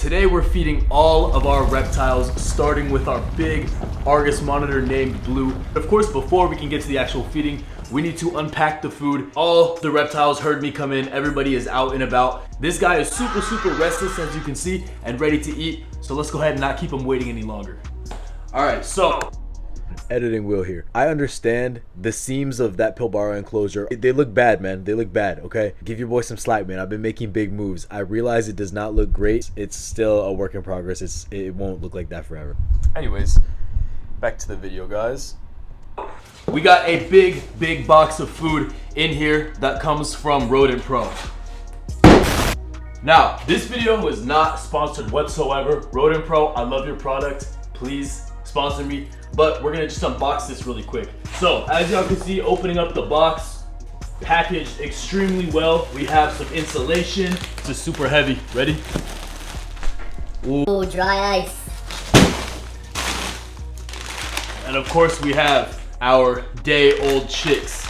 Today we're feeding all of our reptiles, starting with our big Argus monitor named Blue. Of course, before we can get to the actual feeding, we need to unpack the food. All the reptiles heard me come in. Everybody is out and about. This guy is super restless, as you can see, and ready to eat. So let's go ahead and not keep him waiting any longer. All right, so Editing Will here. I understand the seams of that Pilbara enclosure. They look bad, man. They look bad, okay? Give your boy some slack, man. I've been making big moves. I realize it does not look great. It's still a work in progress. It won't look like that forever. anyways, back to the video, guys. We got a big box of food in here that comes from Rodent Pro. Now, this video was not sponsored whatsoever. Rodent Pro, I love your product. Please sponsor me. But we're gonna just unbox this really quick. So, as y'all can see, opening up the box, packaged extremely well. We have some insulation. This is super heavy. Ready? Ooh, dry ice. And of course, we have our day-old chicks.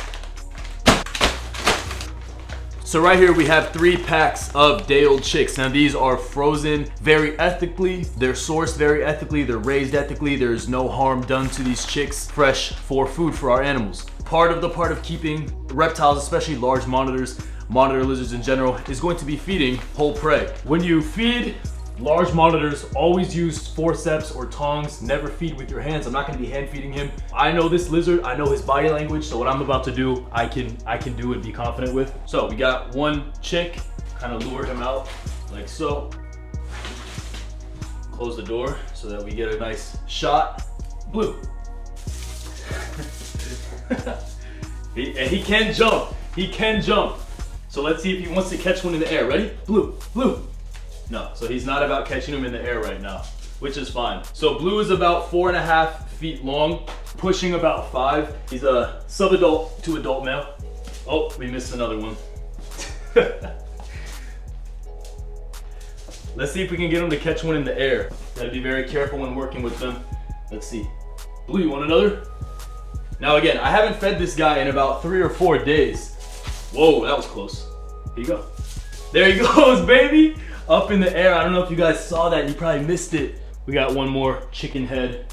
So right here we have 3 packs of day-old chicks. Now these are frozen very ethically. They're sourced very ethically. They're raised ethically. There's no harm done to these chicks. Fresh for food for our animals. Part of keeping reptiles, especially large monitors, monitor lizards in general, is going to be feeding whole prey. When you feed large monitors, always use forceps or tongs. Never feed with your hands. I'm not going to be hand feeding him. I know this lizard. I know his body language. So what I'm about to do, I can do and be confident with. So we got one chick. Kind of lure him out like so. Close the door so that we get a nice shot. Blue. He can jump. He can jump. So let's see if he wants to catch one in the air. Ready? Blue. Blue. No, so he's not about catching him in the air right now, which is fine. So Blue is about 4.5 feet long, pushing about 5. He's a sub-adult to adult male. Oh, we missed another one. Let's see if we can get him to catch one in the air. Gotta be very careful when working with them. Let's see. Blue, you want another? Now again, I haven't fed this guy in about 3 or 4 days. Whoa, that was close. Here you go. There he goes, baby. Up in the air. I don't know if you guys saw that. You probably missed it. We got one more chicken head.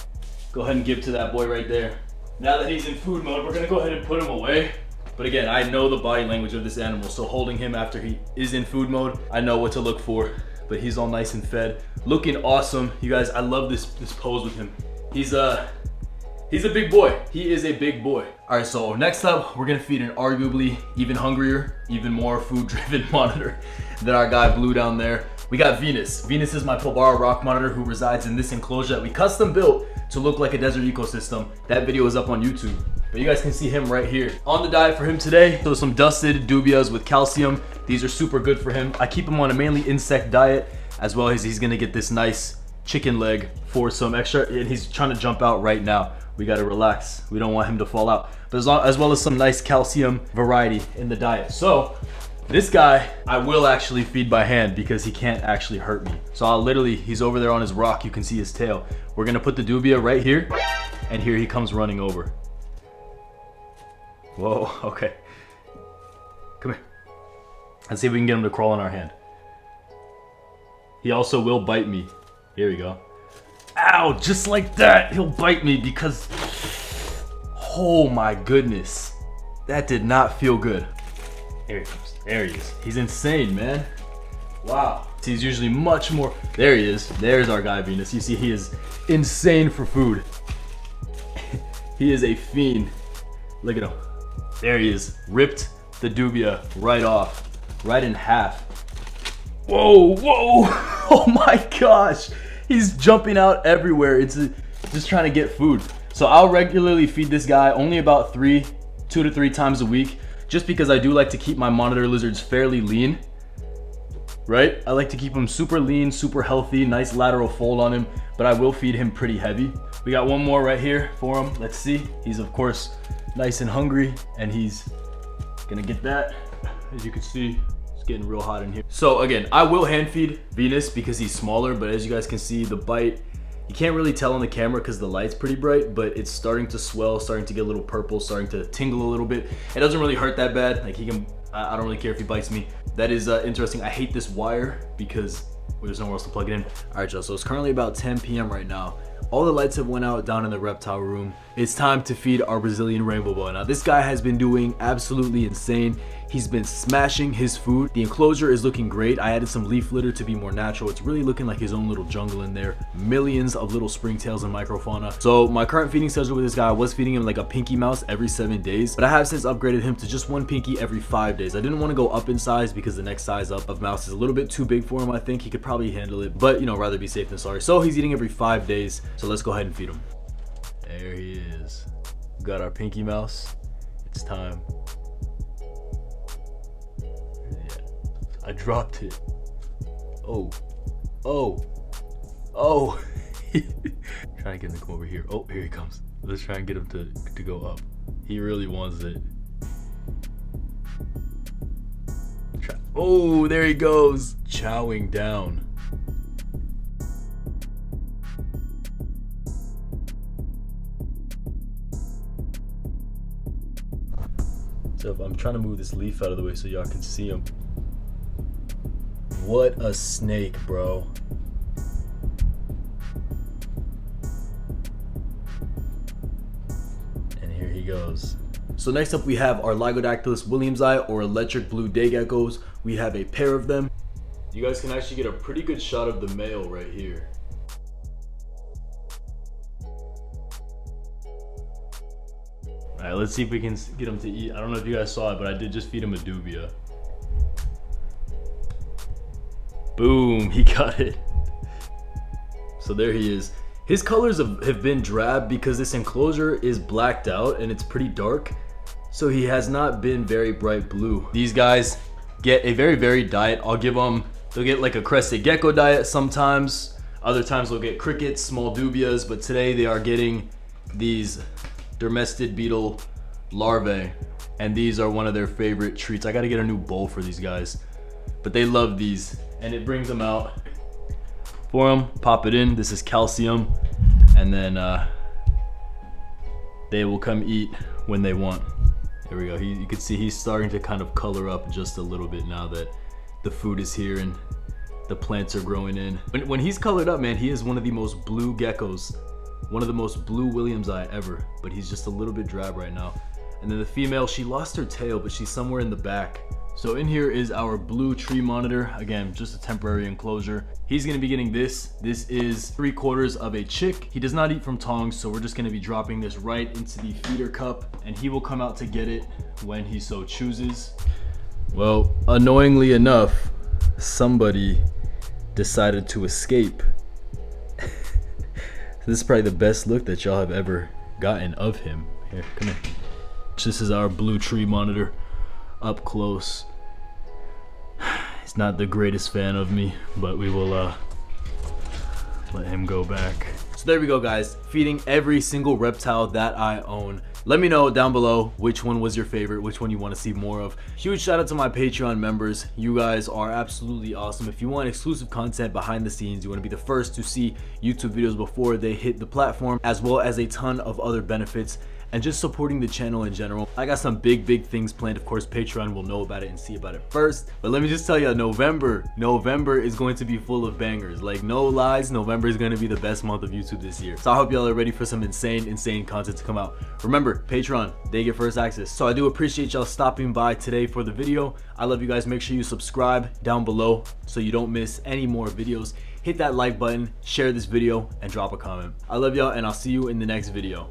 Go ahead and give to that boy right there. Now that he's in food mode, we're gonna go ahead and put him away. But again, I know the body language of this animal, so holding him after he is in food mode, I know what to look for. But he's all nice and fed, looking awesome. You guys, I love this pose with him. He's a big boy. He is a big boy. All right, so next up, we're gonna feed an arguably even hungrier, even more food-driven monitor than our guy Blue down there. We got Venus. Venus is my Pilbara rock monitor who resides in this enclosure that we custom built to look like a desert ecosystem. That video is up on YouTube, but you guys can see him right here. On the diet for him today, so some dusted dubias with calcium. These are super good for him. I keep him on a mainly insect diet, as well as he's gonna get this nice chicken leg for some extra, and he's trying to jump out right now. We gotta relax. We don't want him to fall out. But as well as some nice calcium variety in the diet. So this guy, I will actually feed by hand because he can't actually hurt me. So I'll literally, he's over there on his rock. You can see his tail. We're gonna put the dubia right here, and here he comes running over. Whoa, okay. Come here. Let's see if we can get him to crawl on our hand. He also will bite me. Here we go. Ow, just like that, he'll bite me because, oh my goodness, that did not feel good. Here he comes, there he is. He's insane, man. Wow, he's usually much more, there he is. There's our guy Venus. You see, he is insane for food. He is a fiend. Look at him. There he is, ripped the dubia right off, right in half. Whoa, whoa, oh my gosh. He's jumping out everywhere. It's just trying to get food. So I'll regularly feed this guy only about 2 to 3 times a week, just because I do like to keep my monitor lizards fairly lean, right? I like to keep him super lean, super healthy, nice lateral fold on him, but I will feed him pretty heavy. We got one more right here for him. Let's see. He's of course nice and hungry, and he's gonna get that. As you can see, getting real hot in here. So again, I will hand feed Venus because he's smaller, but as you guys can see, the bite, you can't really tell on the camera because the light's pretty bright, but it's starting to swell, starting to get a little purple, starting to tingle a little bit. It doesn't really hurt that bad. Like he can, I don't really care if he bites me. That is interesting. I hate this wire because There's nowhere else to plug it in. All right, y'all, so it's currently about 10 p.m. right now. All the lights have went out down in the reptile room. It's time to feed our Brazilian rainbow boa. Now this guy has been doing absolutely insane. He's been smashing his food. The enclosure is looking great. I added some leaf litter to be more natural. It's really looking like his own little jungle in there. Millions of little springtails and microfauna. So my current feeding schedule with this guy, I was feeding him like a pinky mouse every 7 days, but I have since upgraded him to just one pinky every 5 days. I didn't want to go up in size because the next size up of mouse is a little bit too big for him. I think he could probably handle it, but you know, rather be safe than sorry. So he's eating every 5 days. So let's go ahead and feed him. There he is. We got our pinky mouse. It's time. I dropped it. Oh. Trying to get him to come over here. Oh, here he comes. Let's try and get him to go up. He really wants it. Oh, there he goes. Chowing down. So I'm trying to move this leaf out of the way so y'all can see him. What a snake, bro. And here he goes. So next up we have our Lygodactylus williamsi, or electric blue day geckos. We have a pair of them. You guys can actually get a pretty good shot of the male right here. All right, let's see if we can get him to eat. I don't know if you guys saw it, but I did just feed him a dubia. Boom, he got it. So there he is. His colors have been drab because this enclosure is blacked out and it's pretty dark. So he has not been very bright blue. These guys get a very varied diet. I'll give them, they'll get like a crested gecko diet sometimes. Other times they'll get crickets, small dubias, but today they are getting these dermestid beetle larvae. And these are one of their favorite treats. I gotta get a new bowl for these guys, but they love these. And it brings them out for them, pop it in. This is calcium, and then they will come eat when they want. There we go. You can see he's starting to kind of color up just a little bit now that the food is here and the plants are growing in. When he's colored up, man, he is one of the most blue geckos, one of the most blue williamsi ever, but he's just a little bit drab right now. And then the female, she lost her tail, but she's somewhere in the back. So in here is our blue tree monitor. Again, just a temporary enclosure. He's gonna be getting this. This is 3/4 of a chick. He does not eat from tongs, so we're just gonna be dropping this right into the feeder cup, and he will come out to get it when he so chooses. Well, annoyingly enough, somebody decided to escape. This is probably the best look that y'all have ever gotten of him. Here, come here. This is our blue tree monitor up close. He's not the greatest fan of me, but we will let him go back. So there we go, guys, feeding every single reptile that I own. Let me know down below which one was your favorite, which one you want to see more of. Huge shout out to my Patreon members. You guys are absolutely awesome. If you want exclusive content behind the scenes, you want to be the first to see YouTube videos before they hit the platform, as well as a ton of other benefits, and just supporting the channel in general. I got some big things planned. Of course, Patreon will know about it and see about it first. But let me just tell you, November is going to be full of bangers. Like, no lies, November is going to be the best month of YouTube this year. So I hope y'all are ready for some insane content to come out. Remember, Patreon, they get first access. So I do appreciate y'all stopping by today for the video. I love you guys. Make sure you subscribe down below so you don't miss any more videos. Hit that like button, share this video, and drop a comment. I love y'all, and I'll see you in the next video.